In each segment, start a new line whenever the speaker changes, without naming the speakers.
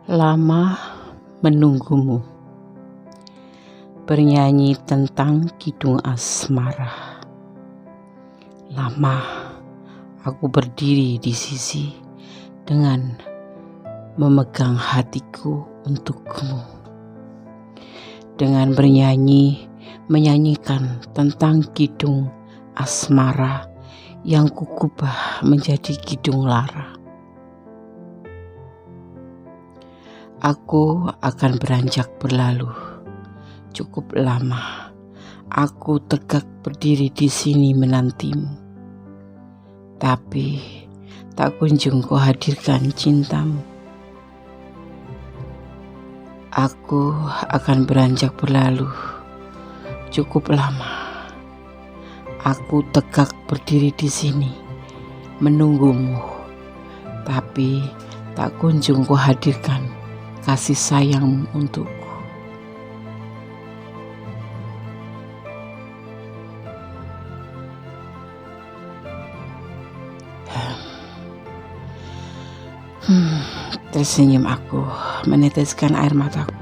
Lama menunggumu, bernyanyi tentang kidung asmara. Lama aku berdiri di sisi dengan memegang hatiku untukmu. Dengan bernyanyi, menyanyikan tentang kidung asmara yang kukubah menjadi kidung lara. Aku akan beranjak berlalu. Cukup lama aku tegak berdiri di sini menantimu. Tapi tak kunjung kau hadirkan cintamu. Aku akan beranjak berlalu. Cukup lama aku tegak berdiri di sini menunggumu. Tapi tak kunjung kau hadirkan kasih sayangmu untukku. Tersenyum aku, meneteskan air mataku.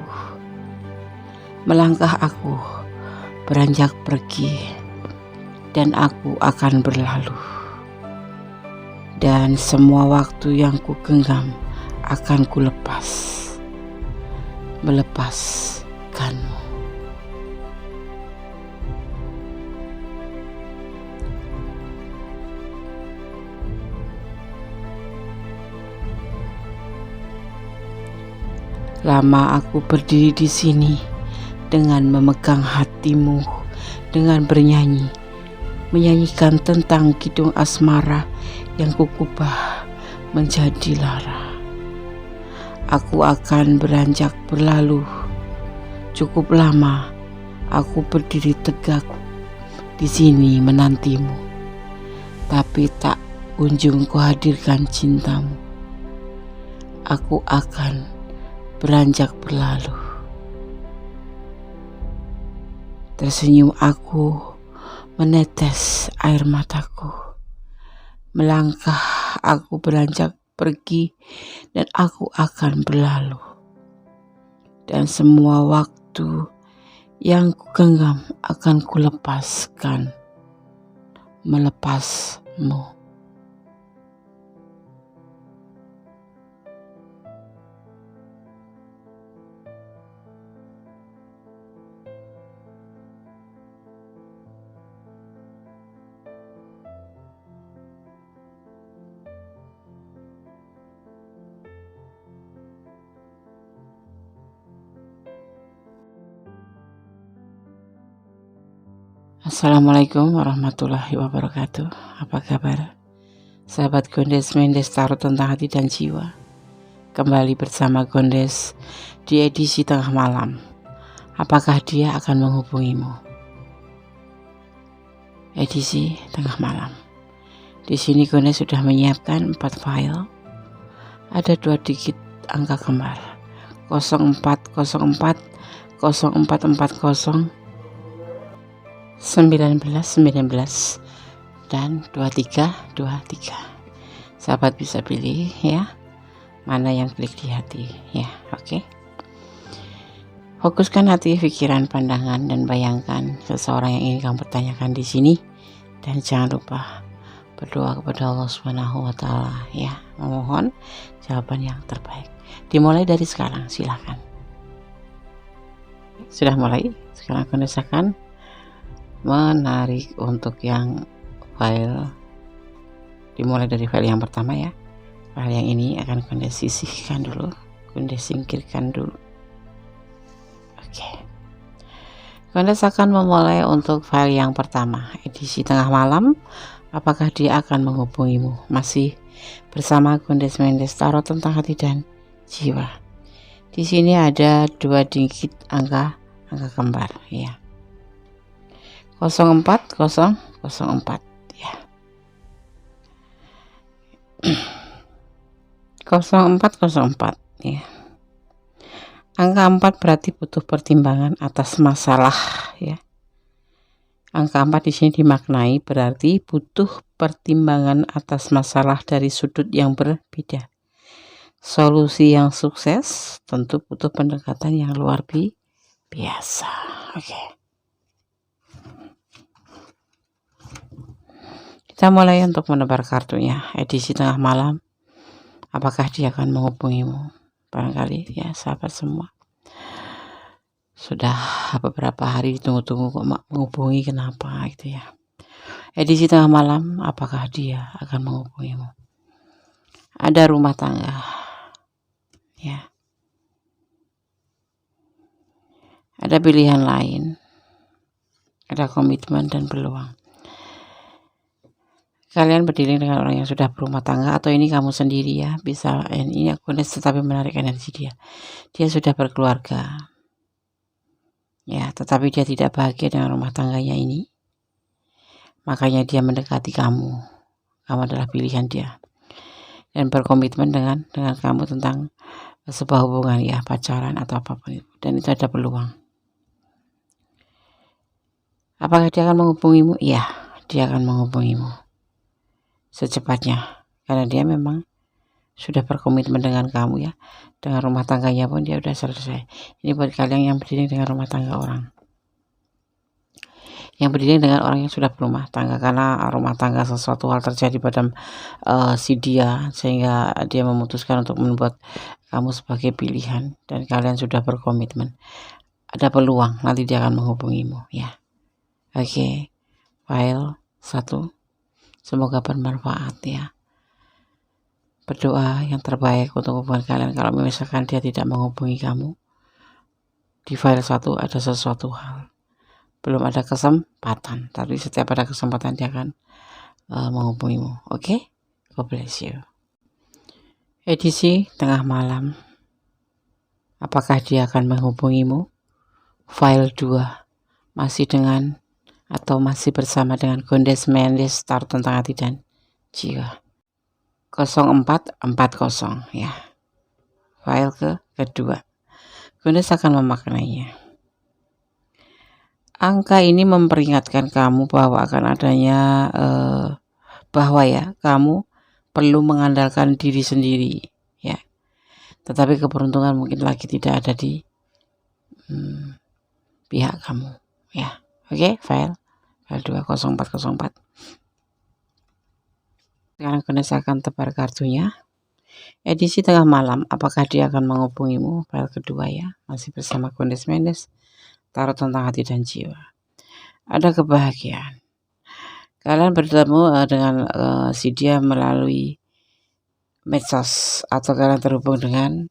Melangkah aku, beranjak pergi, dan aku akan berlalu. Dan semua waktu yang ku genggam akan ku lepas. Melepaskanmu. Lama aku berdiri di sini dengan memegang hatimu, dengan bernyanyi, menyanyikan tentang kidung asmara yang kukubah menjadi lara. Aku akan beranjak berlalu. Cukup lama aku berdiri tegak di sini menantimu. Tapi tak kunjung kau hadirkan cintamu. Aku akan beranjak berlalu. Tersenyum aku, menetes air mataku. Melangkah aku beranjak pergi, dan aku akan berlalu. Dan semua waktu yang ku genggam akan ku lepaskan, melepasmu. Assalamualaikum warahmatullahi wabarakatuh. Apa kabar? Sahabat Gondes Mendes Tarot Tentang Hati dan Jiwa. Kembali bersama Gondes di edisi tengah malam. Apakah dia akan menghubungimu? Edisi tengah malam. Di sini Gondes sudah menyiapkan 4 file. Ada 2 digit angka kembar. 0404, 0440, 19 dan 23. Sahabat bisa pilih ya, mana yang klik di hati ya. Oke. Fokuskan hati, pikiran, pandangan, dan bayangkan seseorang yang ingin kamu pertanyakan di sini, dan jangan lupa berdoa kepada Allah Subhanahu wa taala ya, memohon jawaban yang terbaik. Dimulai dari sekarang, silakan. Sudah mulai? Sekarang aku akan menarik untuk yang file, dimulai dari file yang pertama ya. File yang ini akan Gondes sisihkan dulu, Gondes singkirkan dulu. Oke. Gondes akan memulai untuk file yang pertama, edisi tengah malam. Apakah dia akan menghubungimu? Masih bersama Gondes Mendes Tarot Tentang Hati dan Jiwa. Di sini ada 2 digit angka kembar ya. 04004 ya. 0404 ya. Angka 4 berarti butuh pertimbangan atas masalah ya. Angka 4 di sini dimaknai berarti butuh pertimbangan atas masalah dari sudut yang berbeda. Solusi yang sukses tentu butuh pendekatan yang luar biasa. Oke. Kita mulai untuk menebar kartunya. Edisi tengah malam. Apakah dia akan menghubungimu? Barangkali ya sahabat semua. Sudah beberapa hari ditunggu-tunggu kok menghubungi, kenapa gitu ya. Edisi tengah malam, apakah dia akan menghubungimu? Ada rumah tangga. Ya. Ada pilihan lain. Ada komitmen dan peluang. Kalian berdiri dengan orang yang sudah berumah tangga, atau ini kamu sendiri ya, bisa ini aku tetapi menarik energi dia. Dia sudah berkeluarga. Ya, tetapi dia tidak bahagia dengan rumah tangganya ini. Makanya dia mendekati kamu. Kamu adalah pilihan dia. Dan berkomitmen dengan kamu tentang sebuah hubungan ya, pacaran atau apapun itu. Dan itu ada peluang. Apakah dia akan menghubungimu? Iya, dia akan menghubungimu secepatnya, karena dia memang sudah berkomitmen dengan kamu ya. Dengan rumah tangganya pun dia udah selesai. Ini buat kalian yang berdiri dengan rumah tangga orang, yang berdiri dengan orang yang sudah berumah tangga, karena rumah tangga sesuatu hal terjadi pada si dia, sehingga dia memutuskan untuk membuat kamu sebagai pilihan, dan kalian sudah berkomitmen. Ada peluang nanti dia akan menghubungimu ya. Oke, file 1. Semoga bermanfaat ya. Berdoa yang terbaik untuk hubungan kalian. Kalau misalkan dia tidak menghubungi kamu, di file 1 ada sesuatu hal. Belum ada kesempatan, tapi setiap ada kesempatan dia akan menghubungimu. Oke? God bless you. Edisi tengah malam. Apakah dia akan menghubungimu? File 2. Masih dengan atau masih bersama dengan Gondes Mendes, taruh tentang hati dan jiwa. 0440 ya. File kedua. Gondes akan memaknainya. Angka ini memperingatkan kamu bahwa akan adanya bahwa ya kamu perlu mengandalkan diri sendiri ya. Tetapi keberuntungan mungkin lagi tidak ada di pihak kamu ya. Oke, file 20404. Sekarang Gondes akan tebar kartunya. Edisi tengah malam, apakah dia akan menghubungimu? File kedua ya, masih bersama Gondes Mendes, taruh tentang hati dan jiwa. Ada kebahagiaan. Kalian bertemu dengan si dia melalui medsos, atau kalian terhubung dengan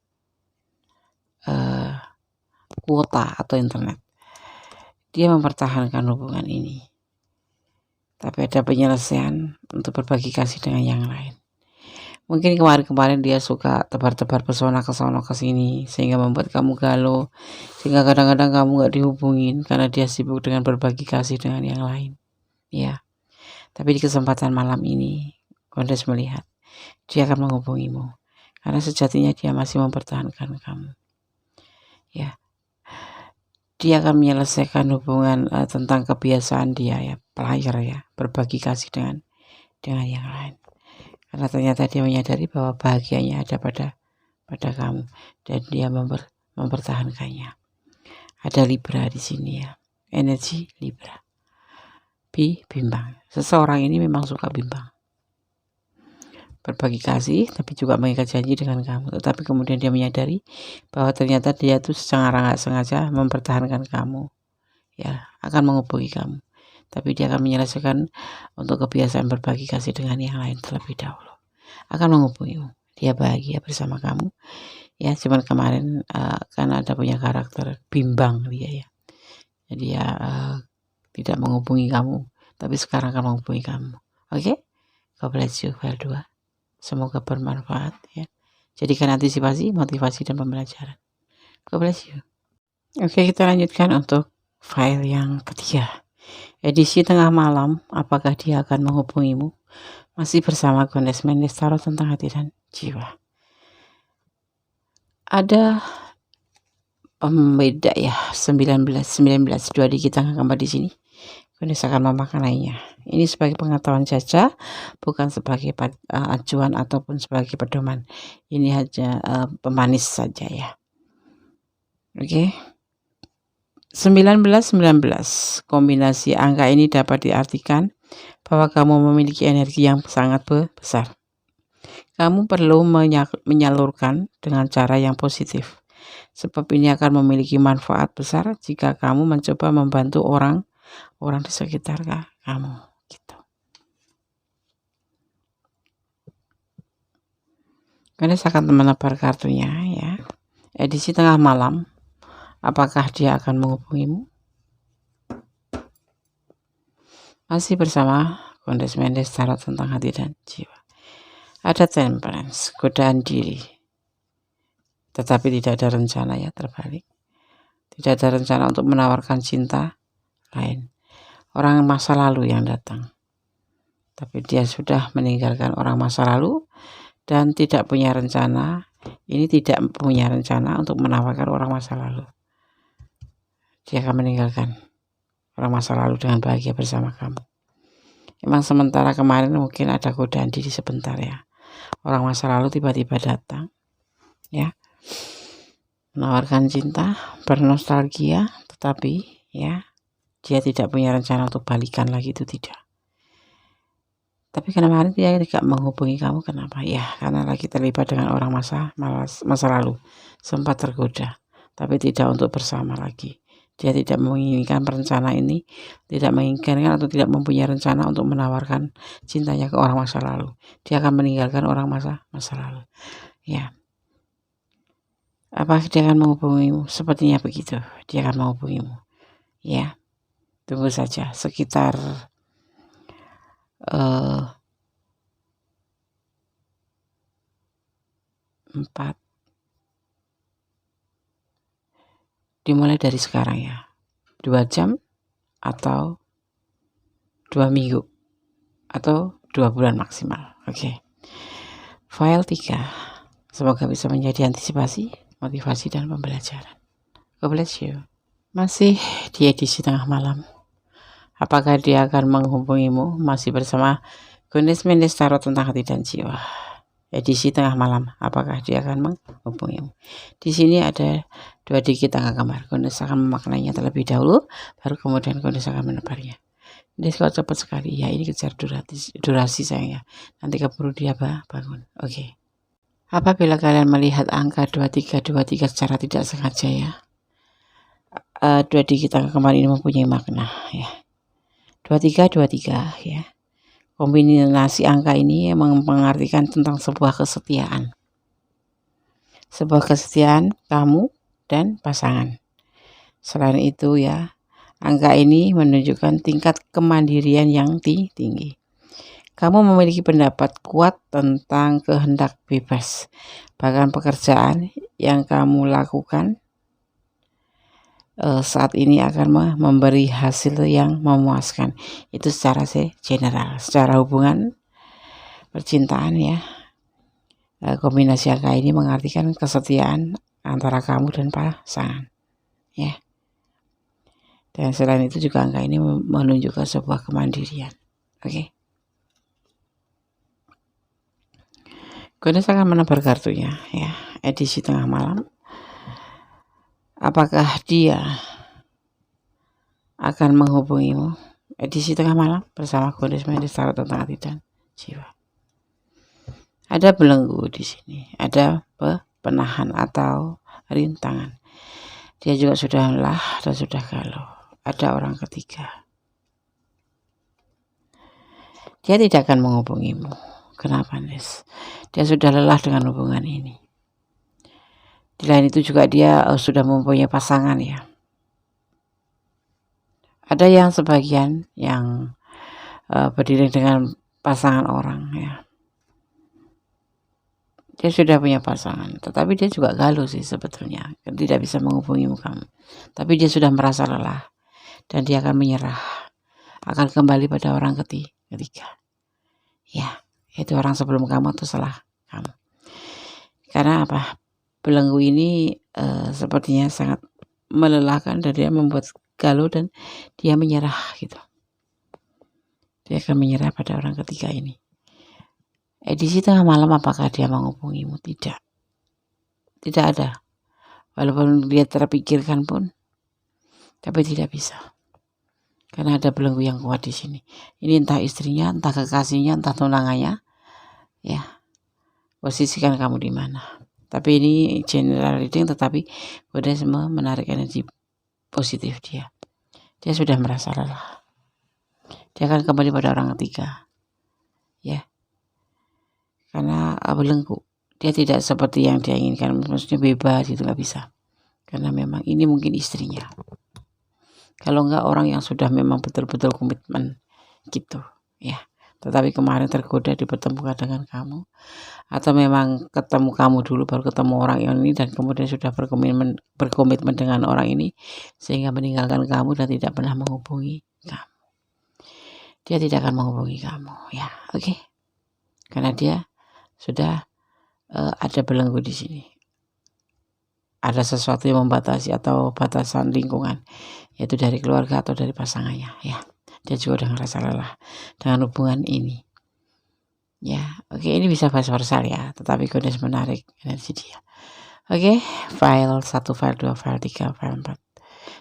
kuota atau internet. Dia mempertahankan hubungan ini, tapi ada penyelesaian untuk berbagi kasih dengan yang lain. Mungkin kemarin dia suka tebar-tebar pesona ke sono ke sini, sehingga membuat kamu galau, sehingga kadang-kadang kamu gak dihubungin karena dia sibuk dengan berbagi kasih dengan yang lain ya. Tapi di kesempatan malam ini Gondes melihat dia akan menghubungimu, karena sejatinya dia masih mempertahankan kamu ya. Dia akan menyelesaikan hubungan tentang kebiasaan dia ya, player ya, berbagi kasih dengan yang lain. Karena ternyata dia menyadari bahwa bahagianya ada pada kamu, dan dia mempertahankannya. Ada Libra di sini ya, energi Libra. Bimbang. Seseorang ini memang suka bimbang, berbagi kasih tapi juga mengikat janji dengan kamu, tetapi kemudian dia menyadari bahwa ternyata dia tuh secara nggak sengaja mempertahankan kamu ya, akan menghubungi kamu, tapi dia akan menyelesaikan untuk kebiasaan berbagi kasih dengan yang lain terlebih dahulu, akan menghubungimu. Dia bahagia bersama kamu ya. Cuman kemarin karena ada punya karakter bimbang dia ya, jadi ya tidak menghubungi kamu, tapi sekarang akan menghubungi kamu. Oke? God bless you, file 2. Semoga bermanfaat ya. Jadikan antisipasi, motivasi, dan pembelajaran. God bless you. Oke, kita lanjutkan untuk file yang ketiga. Edisi tengah malam, apakah dia akan menghubungimu? Masih bersama Gondes Mendes, taruh tentang hati dan jiwa. Ada pembeda ya, 19 2 digit angka gambar di sini. Kondisi akan memaknainya. Ini sebagai pengetahuan saja, bukan sebagai acuan ataupun sebagai pedoman. Ini hanya pemanis saja ya. Oke. 19-19. Kombinasi angka ini dapat diartikan bahwa kamu memiliki energi yang sangat besar. Kamu perlu menyalurkan dengan cara yang positif, sebab ini akan memiliki manfaat besar jika kamu mencoba membantu orang di sekitar kamu gitu. Karena saya akan menebar kartunya ya. Edisi tengah malam. Apakah dia akan menghubungimu? Masih bersama Kondes Mendes Tarot tentang hati dan jiwa. Ada Temperance, godaan diri. Tetapi tidak ada rencana ya, terbalik. Tidak ada rencana untuk menawarkan cinta lain. Orang masa lalu yang datang. Tapi dia sudah meninggalkan orang masa lalu dan tidak punya rencana. Ini tidak punya rencana untuk menawarkan orang masa lalu. Dia akan meninggalkan orang masa lalu dengan bahagia bersama kamu. Memang sementara kemarin mungkin ada godaan diri sebentar ya. Orang masa lalu tiba-tiba datang ya. Menawarkan cinta, bernostalgia, tetapi ya dia tidak punya rencana untuk balikan lagi, itu tidak. Tapi kemarin dia tidak menghubungi kamu, kenapa? Ya karena lagi terlibat dengan orang masa lalu. Sempat tergoda, tapi tidak untuk bersama lagi. Dia tidak menginginkan rencana ini, tidak menginginkan atau tidak mempunyai rencana untuk menawarkan cintanya ke orang masa lalu. Dia akan meninggalkan orang masa lalu. Ya. Apa dia akan menghubungimu? Sepertinya begitu. Dia akan menghubungimu. Ya. Tunggu saja sekitar 4. Dimulai dari sekarang ya. 2 jam atau 2 minggu atau 2 bulan maksimal. Oke. File 3. Semoga bisa menjadi antisipasi, motivasi dan pembelajaran. God bless you. Masih di edisi tengah malam. Apakah dia akan menghubungimu? Masih bersama Kondes Mendes Tarot tentang hati dan jiwa. Edisi tengah malam, apakah dia akan menghubungimu? Di sini ada 2 digit angka gambar. Kondes akan memaknainya terlebih dahulu, baru kemudian Kondes akan menebarnya. Ini kalau cepat sekali ya, ini kejar durasi sayang ya. Nanti keburu dia bangun. Oke. Apabila kalian melihat angka 2323 secara tidak sengaja ya, 2 digit angka gambar ini mempunyai makna ya. 2323 ya. Kombinasi angka ini mengartikan tentang sebuah kesetiaan. Sebuah kesetiaan kamu dan pasangan. Selain itu ya, angka ini menunjukkan tingkat kemandirian yang tinggi. Kamu memiliki pendapat kuat tentang kehendak bebas. Bahkan pekerjaan yang kamu lakukan saat ini akan memberi hasil yang memuaskan. Itu secara general. Secara hubungan percintaan ya, kombinasi angka ini mengartikan kesetiaan antara kamu dan pasangan ya. Dan selain itu juga angka ini menunjukkan sebuah kemandirian. Oke. Kondes akan menebar kartunya ya, edisi tengah malam. Apakah dia akan menghubungimu? Edisi tengah malam bersama Kondes Mendes Tarot tentang hati dan jiwa. Ada belenggu di sini, ada penahan atau rintangan. Dia juga sudah lelah dan sudah galau. Ada orang ketiga. Dia tidak akan menghubungimu. Kenapa, Nes? Dia sudah lelah dengan hubungan ini. Di lain itu juga dia sudah mempunyai pasangan ya. Ada yang sebagian yang berdiri dengan pasangan orang ya. Dia sudah punya pasangan, tetapi dia juga galau sih sebetulnya. Tidak bisa menghubungi kamu. Tapi dia sudah merasa lelah dan dia akan menyerah. Akan kembali pada orang ketiga. Ya, itu orang sebelum kamu atau setelah kamu. Karena apa? Belenggu ini sepertinya sangat melelahkan dan dia membuat galau dan dia menyerah gitu. Dia akan menyerah pada orang ketiga ini. Edisi tengah malam, apakah dia menghubungimu? Tidak. Tidak ada. Walaupun dia terpikirkan pun, tapi tidak bisa. Karena ada belenggu yang kuat di sini. Ini entah istrinya, entah kekasihnya, entah tunangannya. Ya, posisikan kamu di mana. Tapi ini general reading, tetapi Godesme menarik energi positif dia. Dia sudah merasa lelah. Dia akan kembali pada orang ketiga. Ya. Karena belenggu. Dia tidak seperti yang dia inginkan. Maksudnya bebas, itu nggak bisa. Karena memang ini mungkin istrinya. Kalau enggak orang yang sudah memang betul-betul komitmen gitu ya. Tetapi kemarin tergoda dipertemukan dengan kamu, atau memang ketemu kamu dulu baru ketemu orang ini dan kemudian sudah berkomitmen dengan orang ini sehingga meninggalkan kamu dan tidak pernah menghubungi kamu. Dia tidak akan menghubungi kamu ya, oke? Karena dia sudah ada belenggu di sini. Ada sesuatu yang membatasi atau batasan lingkungan, yaitu dari keluarga atau dari pasangannya ya. Dia juga udah ngerasa lelah dengan hubungan ini ya. Oke, ini bisa vice versa ya, tetapi Godes menarik energi dia. Oke, file 1, file 2, file 3, file 4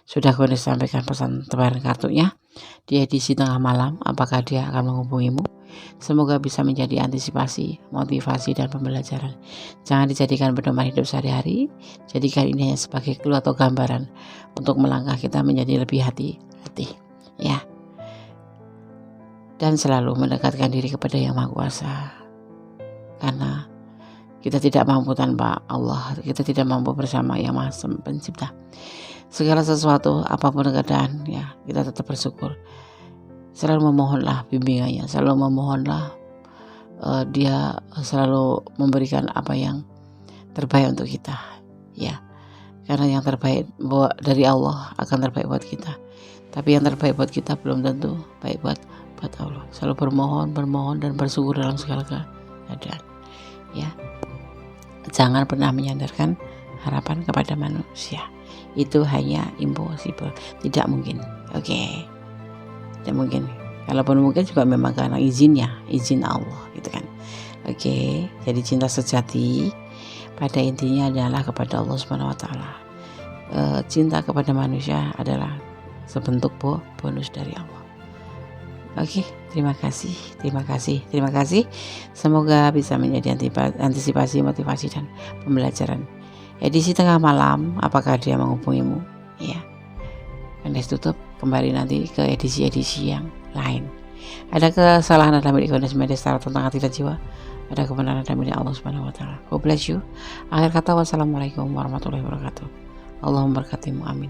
sudah Godes sampaikan pesan tebaran kartunya di edisi tengah malam. Apakah dia akan menghubungimu? Semoga bisa menjadi antisipasi, motivasi, dan pembelajaran. Jangan dijadikan pedoman hidup sehari-hari. Jadikan ini hanya sebagai clue atau gambaran untuk melangkah kita menjadi lebih hati-hati ya. Dan selalu mendekatkan diri kepada Yang Maha Kuasa. Karena kita tidak mampu tanpa Allah. Kita tidak mampu bersama Yang Maha Pencipta. Segala sesuatu, apapun keadaan ya, kita tetap bersyukur. Selalu memohonlah bimbingannya, selalu memohonlah dia selalu memberikan apa yang terbaik untuk kita ya. Karena yang terbaik dari Allah akan terbaik buat kita. Tapi yang terbaik buat kita belum tentu baik buat Allah. Selalu bermohon dan bersyukur dalam segala keadaan ya. Jangan pernah menyandarkan harapan kepada manusia. Itu hanya impossible, tidak mungkin. Oke. Tidak mungkin. Kalaupun mungkin juga memang karena izin Allah gitu kan. Oke. Jadi cinta sejati pada intinya adalah kepada Allah Subhanahu wa taala. Cinta kepada manusia adalah sebentuk bonus dari Allah. Oke, terima kasih. Semoga bisa menjadi antisipasi, motivasi, dan pembelajaran. Edisi tengah malam, apakah dia menghubungimu? Ya. Godes tutup, kembali nanti ke edisi-edisi yang lain. Ada kesalahan dalam milik Godes Medestara tentang hati dan jiwa. Ada kebenaran dalam milik Allah Subhanahu wa taala. God bless you. Akhir kata, wassalamualaikum warahmatullahi wabarakatuh. Allahumma berkatimu, amin.